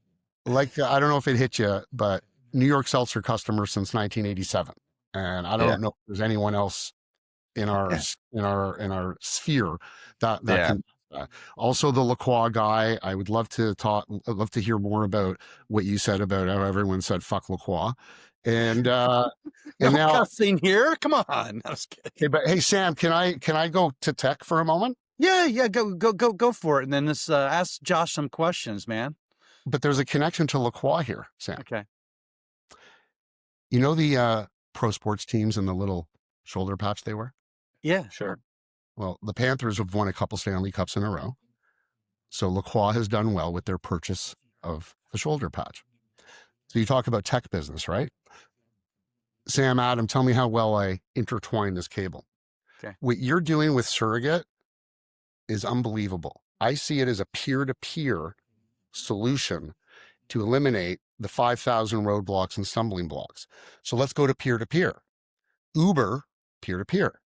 don't know if it hit you, but New York Seltzer customer since 1987, and I don't Yeah. know if there's anyone else in our in our sphere that Yeah. can. Also, the La Croix guy. I would love to talk. I'd love to hear more about what you said about how everyone said "fuck La Croix," and No now. cussing here. Come on. I was kidding. Hey, but hey, Sam, can I go to tech for a moment? Yeah, go for it, and then let's ask Josh some questions, man. But there's a connection to La Croix here, Sam. Okay. You know the pro sports teams and the little shoulder patch they wear? Yeah, Sure. Well, the Panthers have won a couple Stanley Cups in a row. So La Croix has done well with their purchase of the shoulder patch. So you talk about tech business, right? Sam, Adam, tell me how well I intertwine this cable. Okay. What you're doing with Surrogate is unbelievable. I see it as a peer-to-peer solution to eliminate the 5,000 roadblocks and stumbling blocks. So let's go to peer-to-peer. Uber, peer-to-peer.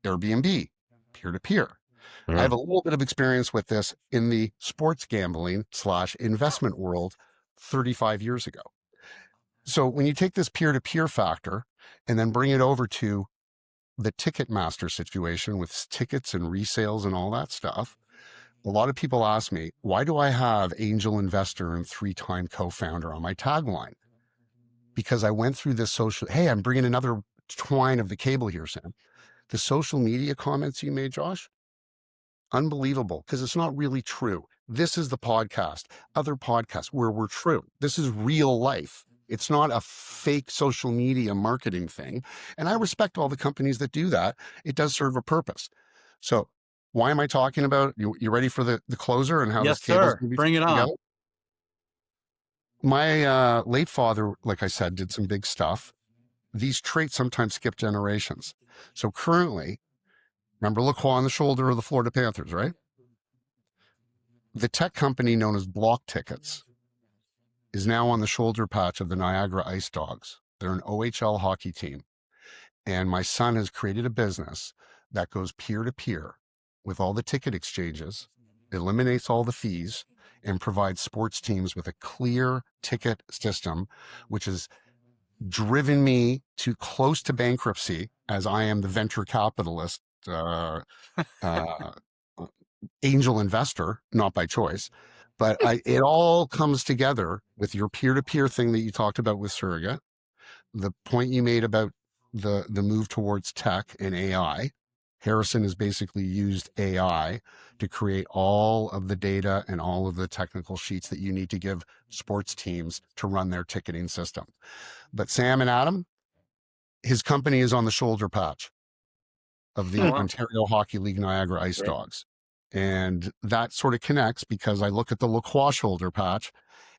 Airbnb, peer-to-peer. I have a little bit of experience with this in the sports gambling / investment world 35 years ago. So when you take this peer-to-peer factor and then bring it over to the Ticketmaster situation with tickets and resales and all that stuff, a lot of people ask me, why do I have angel investor and 3-time co-founder on my tagline? Because I went through this hey, I'm bringing another twine of the cable here, Sam. The social media comments you made, Josh, unbelievable, because it's not really true. This is the podcast, other podcasts where we're true. This is real life. It's not a fake social media marketing thing. And I respect all the companies that do that. It does serve a purpose. So why am I talking about it? You ready for the closer and how yes, this cable's sir. going to be Bring it put on. together? My late father, like I said, did some big stuff. These traits sometimes skip generations. So currently, remember La Croix on the shoulder of the Florida Panthers, right? The tech company known as Block Tickets is now on the shoulder patch of the Niagara Ice Dogs. They're an OHL hockey team. And my son has created a business that goes peer-to-peer with all the ticket exchanges, eliminates all the fees, and provides sports teams with a clear ticket system, which has driven me to close to bankruptcy, as I am the venture capitalist, angel investor, not by choice. But it all comes together with your peer-to-peer thing that you talked about with Surrogate, the point you made about the move towards tech and AI. Harrison has basically used AI to create all of the data and all of the technical sheets that you need to give sports teams to run their ticketing system. But Sam and Adam, his company is on the shoulder patch of the Ontario Hockey League Niagara Ice Dogs. And that sort of connects because I look at the La Croix shoulder patch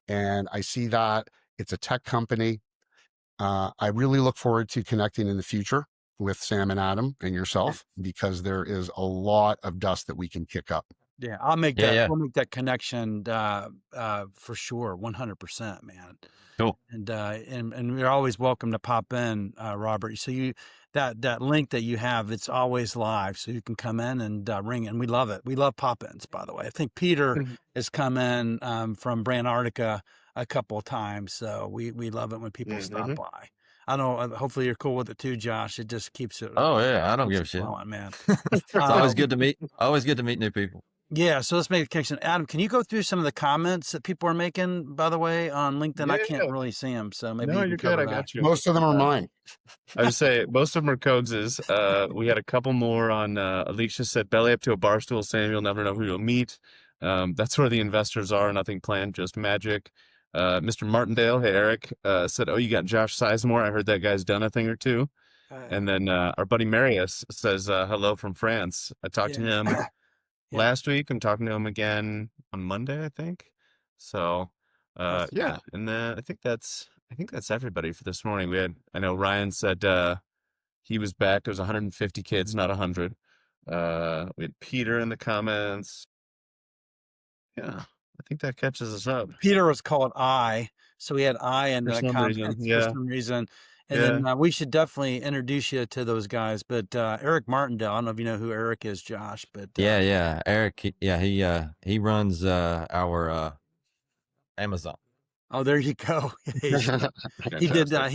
and I see that it's a tech company. I really look forward to connecting in the future with Sam and Adam and yourself, because there is a lot of dust that we can kick up. Yeah, I'll make Yeah, that. yeah. We'll make that connection for sure, 100%, man. Cool. And you're always welcome to pop in, Robert. So that link that you have, it's always live, so you can come in and ring it. And we love it. We love pop-ins, by the way. I think Peter has come in from Brantarctica a couple of times, so we love it when people stop by. I don't know. Hopefully you're cool with it too, Josh. It just keeps it. Oh yeah, I don't keeps give a it shit. flowing, man. It's always good to meet. Always good to meet new people. Yeah, so let's make a connection. Adam, can you go through some of the comments that people are making, by the way, on LinkedIn? I can't really see them, so maybe No, you you're can good. cover I that. got you. Most of them are mine. I would say most of them are Cogs's. We had a couple more on. Alicia said, "Belly up to a bar stool, Sam. You'll never know who you'll meet." That's where the investors are. Nothing planned, just magic. Mr. Martindale, hey Eric, said, "Oh, you got Josh Sizemore. I heard that guy's done a thing or two." And then our buddy Marius says, "Hello from France." I talked to him last week. I'm talking to him again on Monday, I think. So, yeah. And then I think that's everybody for this morning. I know Ryan said he was back. There was 150 kids, not 100. We had Peter in the comments. Yeah, I think that catches us up. Peter was called I, so we had I in For the some reason, comments yeah. for some reason. And then we should definitely introduce you to those guys. But Eric Martindale, I don't know if you know who Eric is, Josh, but Yeah, Eric. He runs our Amazon. oh, there you go. He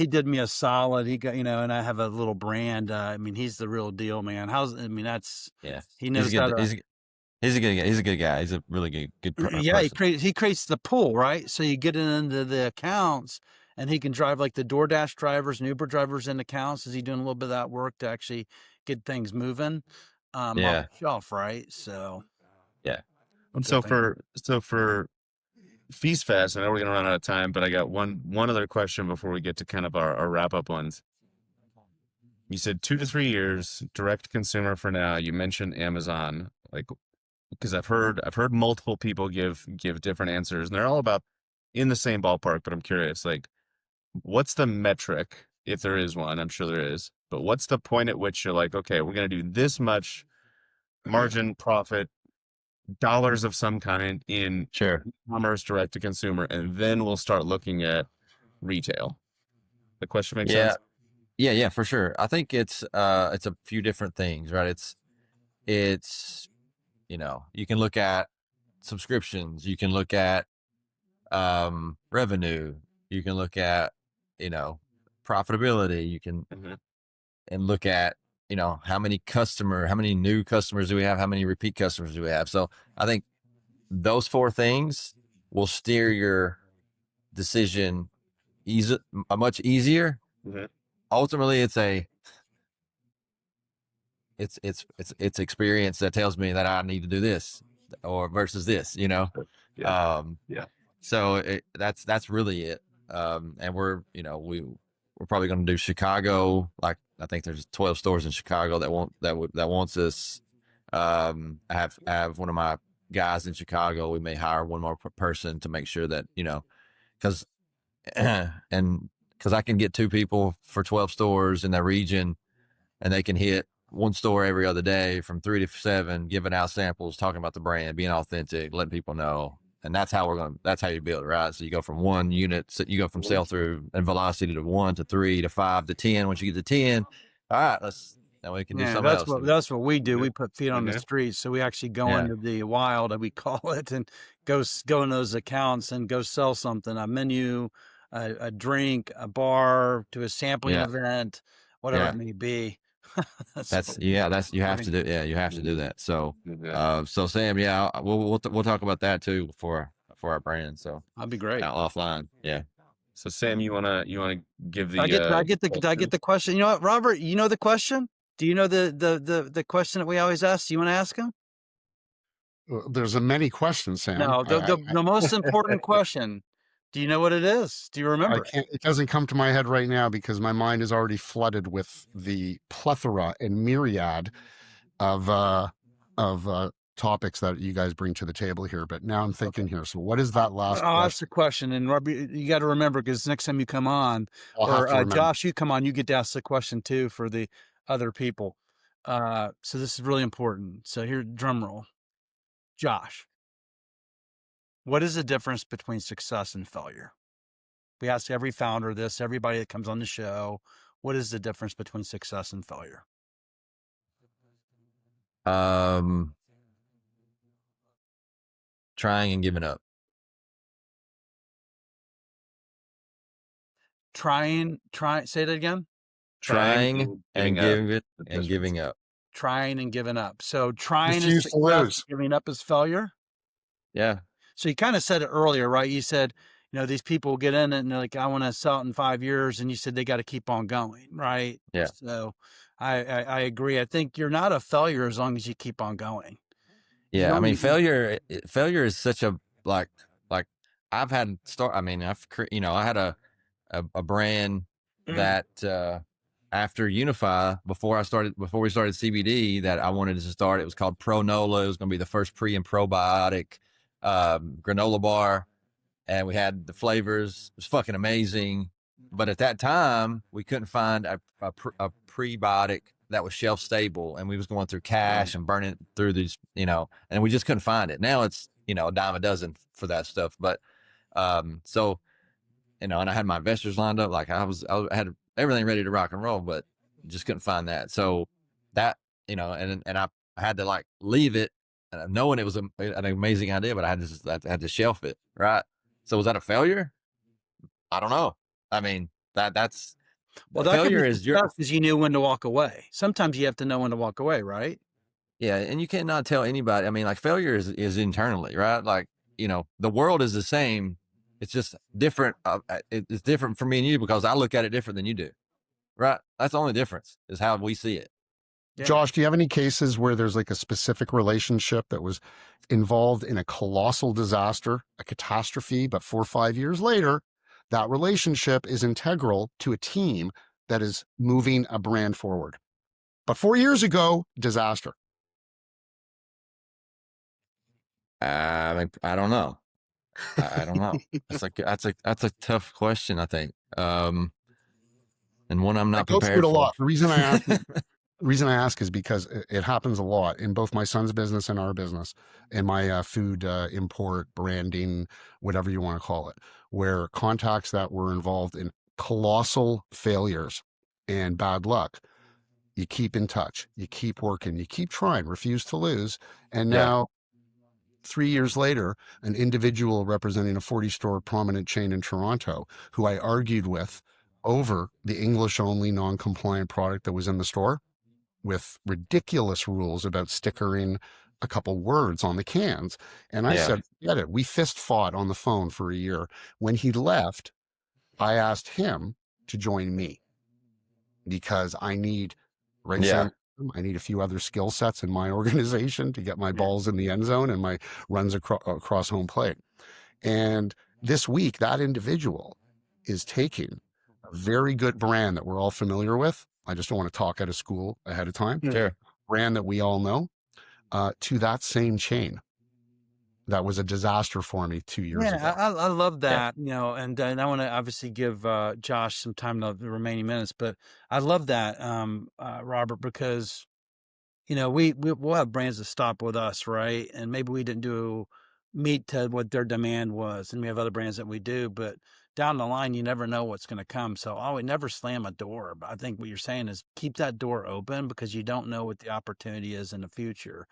did me a solid. He got, and I have a little brand. I mean, he's the real deal, man. He knows how to. He's a good guy. He's a good guy. He's a really good person. Yeah, he creates the pool, right? So you get it into the accounts, and he can drive like the DoorDash drivers and Uber drivers in accounts. Is he doing a little bit of that work to actually get things moving off the shelf, right? So yeah. So for Feast Fest, I know we're gonna run out of time, but I got one other question before we get to kind of our wrap up ones. You said 2 to 3 years direct to consumer for now. You mentioned Amazon, because I've heard multiple people give different answers, and they're all about in the same ballpark. But I'm curious, what's the metric, if there is one? I'm sure there is, but what's the point at which you're like, okay, we're gonna do this much margin, profit, dollars of some kind in commerce direct to consumer, and then we'll start looking at retail. The question makes sense? Yeah, for sure. I think it's a few different things, right? It's you can look at subscriptions, you can look at revenue, you can look at profitability, you can and look at how many new customers do we have, how many repeat customers do we have. So I think those 4 things will steer your decision much easier. Ultimately, it's experience that tells me that I need to do this or versus this, So that's really it. And we're probably going to do Chicago. Like I think there's 12 stores in Chicago that wants us. I have one of my guys in Chicago. We may hire one more person to make sure that because I can get 2 people for 12 stores in that region, and they can hit one store every other day from 3 to 7, giving out samples, talking about the brand, being authentic, letting people know. And that's how you build, right? So you go from 1 unit, so you go from sell through and velocity to 1 to 3 to 5 to 10. Once you get to 10, all right, now we can do something else. That's what we do. We put feet on the street. So we actually go into the wild, we call it, and go in those accounts and go sell something, a menu, a drink, a bar, to a sampling event, whatever it may be. You have to do that. So so Sam, we'll talk about that too for our brand. So that'd be great. Offline. Yeah. So Sam, you wanna give the did I get the question? You know what, Robert, you know the question? Do you know the question that we always ask? Do you want to ask him? There's many questions, Sam. No, the most important question. Do you know what it is? Do you remember? It doesn't come to my head right now because my mind is already flooded with the plethora and myriad of topics that you guys bring to the table here. But now I'm thinking here. So what is that last question? That's the question. And Robbie, you got to remember, because next time you come on, or Josh, you come on, you get to ask the question too for the other people. So this is really important. So here, drum roll. Josh, what is the difference between success and failure? We ask every founder this, everybody that comes on the show, what is the difference between success and failure? Trying and giving up. Say that again. Trying and giving up. Trying and giving up. So trying is Refuse to success, lose. giving up is failure. Yeah. So you kind of said it earlier, right? You said, these people get in it and they're like, I want to sell it in 5 years. And you said they got to keep on going, right? Yeah. So I agree. I think you're not a failure as long as you keep on going. Yeah. I mean, failure is such a, like I've had I had a brand that, after Unify, before we started CBD, that I wanted to start. It was called Pro Nola. It was going to be the first pre and probiotic granola bar, and we had the flavors. It was fucking amazing. But at that time, we couldn't find a prebiotic that was shelf stable, and we was going through cash and burning through these, and we just couldn't find it. Now it's, a dime a dozen for that stuff. But so, and I had my investors lined up. Like I had everything ready to rock and roll, but just couldn't find that. So that, and I had to like leave it, knowing it was an amazing idea, but I had to shelf it. Right. So was that a failure? I don't know. I mean, that's well, that failure could be is your, because you knew when to walk away. Sometimes you have to know when to walk away, right? yeah. And you cannot tell anybody. I mean, like failure is internally, right? Like, the world is the same. It's just different. It's different for me and you because I look at it different than you do. Right. That's the only difference is how we see it. Yeah. Josh, do you have any cases where there's like a specific relationship that was involved in a colossal disaster, a catastrophe, but 4 or 5 years later, that relationship is integral to a team that is moving a brand forward? But 4 years ago, disaster. I don't know. I don't know. That's a tough question, I think. And one I'm not I go through prepared it a for. lot. The reason I ask is because it happens a lot in both my son's business and our business, and my food import, branding, whatever you want to call it, where contacts that were involved in colossal failures and bad luck, you keep in touch, you keep working, you keep trying, refuse to lose. And Yeah. now, 3 years later, an individual representing a 40-store prominent chain in Toronto, who I argued with over the English-only non-compliant product that was in the store, with ridiculous rules about stickering a couple words on the cans. And I said, forget it. We fist fought on the phone for a year. When he left, I asked him to join me because I need ring center. I need a few other skill sets in my organization to get my balls in the end zone and my runs across home plate. And this week, that individual is taking a very good brand that we're all familiar with. I just don't want to talk out of school ahead of time. Sure. Brand that we all know, to that same chain. That was a disaster for me 2 years ago. I love that, and I want to obviously give Josh some time in the remaining minutes, but I love that, Robert, because we'll have brands that stop with us, right? And maybe we didn't meet to what their demand was, and we have other brands that we do, but down the line, you never know what's going to come. So I would never slam a door. But I think what you're saying is keep that door open because you don't know what the opportunity is in the future.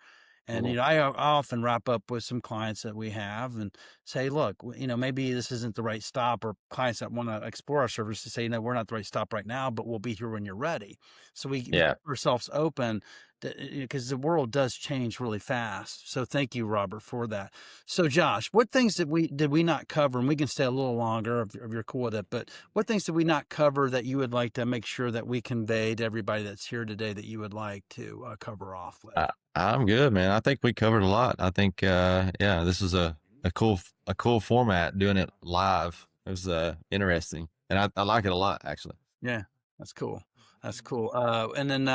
And I often wrap up with some clients that we have and say, look, maybe this isn't the right stop, or clients that want to explore our service to say, no, we're not the right stop right now, but we'll be here when you're ready. So we keep ourselves open because the world does change really fast. So thank you, Robert, for that. So Josh, what things did we not cover? And we can stay a little longer if you're cool with it, but what things did we not cover that you would like to make sure that we convey to everybody that's here today that you would like to cover off with? I'm good, man. I think we covered a lot. I think, this is a cool format, doing it live. It was interesting, and I like it a lot, actually. Yeah, that's cool. That's cool. And then,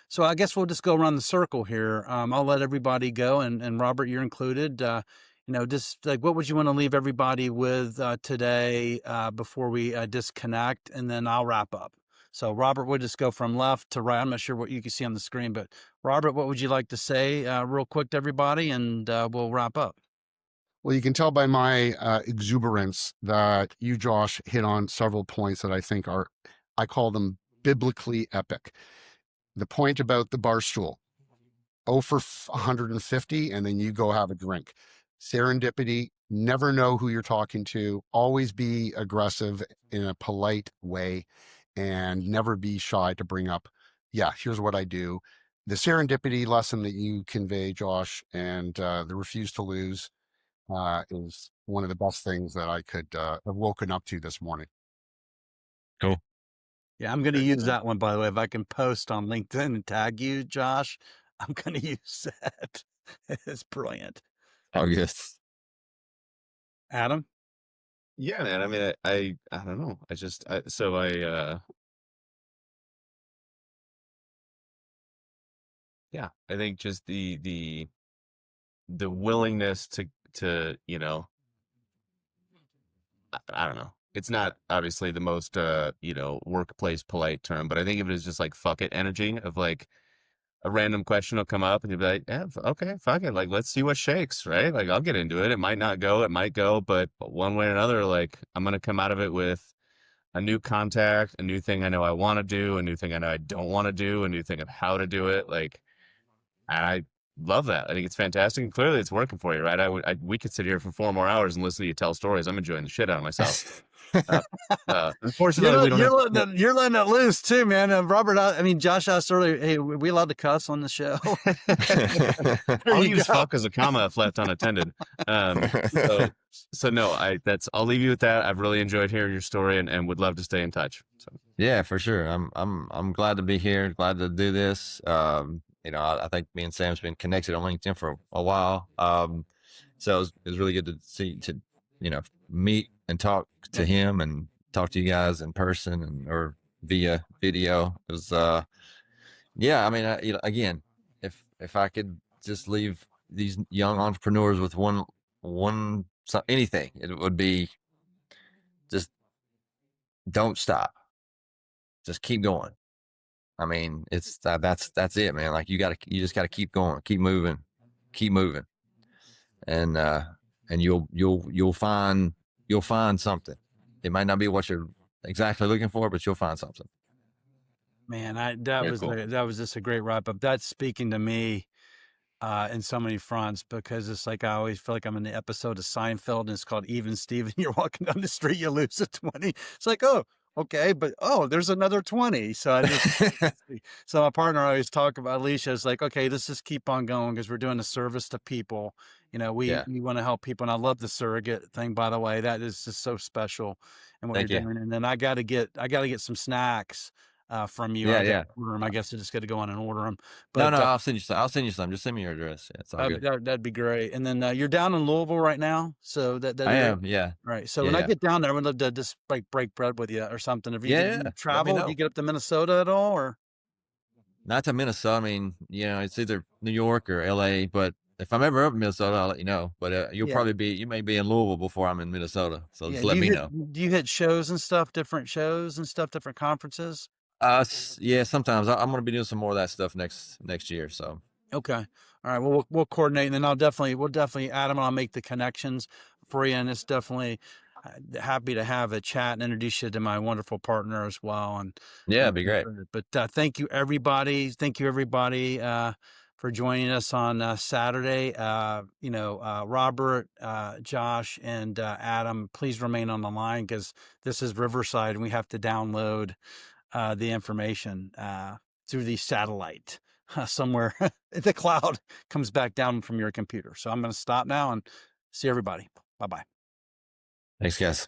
so I guess we'll just go around the circle here. I'll let everybody go, and Robert, you're included. Just like what would you want to leave everybody with today before we disconnect, and then I'll wrap up. So Robert, we'll just go from left to right. I'm not sure what you can see on the screen, but Robert, what would you like to say real quick to everybody, and we'll wrap up. Well, you can tell by my exuberance that you, Josh, hit on several points that I think are, I call them biblically epic. The point about the bar stool, 0 for 150, and then you go have a drink. Serendipity, never know who you're talking to, always be aggressive in a polite way, and never be shy to bring up, yeah, here's what I do. The serendipity lesson that you convey, Josh, and the refuse to lose is one of the best things that I could have woken up to this morning. Cool. Yeah, I'm going to use that one, by the way. If I can post on LinkedIn and tag you, Josh, I'm going to use that. It's brilliant. Oh, yes. Adam? Yeah, man. I mean, I don't know. Yeah, I think just the willingness to, I don't know. It's not obviously the most workplace polite term, but I think of it as just like fuck it energy of like a random question will come up and you'll be like, yeah, okay, fuck it. Like, let's see what shakes, right? Like, I'll get into it. It might not go, it might go, but one way or another, like, I'm going to come out of it with a new contact, a new thing I know I want to do, a new thing I know I don't want to do, a new thing of how to do it. Like, I love that. I think it's fantastic. And clearly it's working for you, right? We could sit here for 4 more hours and listen to you tell stories. I'm enjoying the shit out of myself. Uh, You're unfortunately, we not, don't have. you're letting it loose too, man. Robert, I mean, Josh asked earlier, hey, we allowed to cuss on the show? There I'll you use go. fuck as a comma if left unattended. So no, I'll leave you with that. I've really enjoyed hearing your story and would love to stay in touch. So. Yeah, for sure. I'm glad to be here. Glad to do this. I think me and Sam's been connected on LinkedIn for a while. So it was really good to meet and talk to him and talk to you guys in person or via video. It was yeah. I mean, again, if I could just leave these young entrepreneurs with anything, it would be just don't stop, just keep going. I mean, it's that's it, man. Like you just gotta keep going, keep moving, and you'll find something. It might not be what you're exactly looking for, but you'll find something. Man, Very cool. that was just a great wrap up. That's speaking to me in so many fronts, because it's like I always feel like I'm in the episode of Seinfeld and it's called Even Steven. You're walking down the street, you lose a 20. It's like, oh, okay, but there's another 20. So so my partner always talk about, Alicia, is like, okay, let's just keep on going because we're doing a service to people. We want to help people, and I love the surrogate thing, by the way. That is just so special and what Thank you're you. doing. And then I got to get some snacks from you. Yeah, I got yeah. to order them. I guess I just got to go on and order them. No, But I'll send you some. I'll send you some. Just send me your address. Yeah, it's all good. that'd be great. And then you're down in Louisville right now, so that I am. Yeah. right. So Yeah, when I yeah. get down there, I would love to just break bread with you or something. If you Yeah, did yeah. Let me travel, do you know. get up to Minnesota at all, or? Not to Minnesota. I mean, it's either New York or LA, but if I'm ever up in Minnesota, I'll let you know. But you may be in Louisville before I'm in Minnesota. So Yeah. just let me know. Do you hit shows and stuff, different shows and stuff, different conferences? Yeah, sometimes I'm going to be doing some more of that stuff next year. So Okay. All right. Well, we'll coordinate, and then we'll definitely, Adam, I'll make the connections for you. And it's definitely happy to have a chat and introduce you to my wonderful partner as well. And yeah, it'd be great. but thank you, everybody. Thank you, everybody, for joining us on Saturday. Robert, Josh, and Adam, please remain on the line because this is Riverside, and we have to download the information through the satellite somewhere. The cloud comes back down from your computer. So I'm going to stop now and see everybody. Bye-bye. Thanks, guys.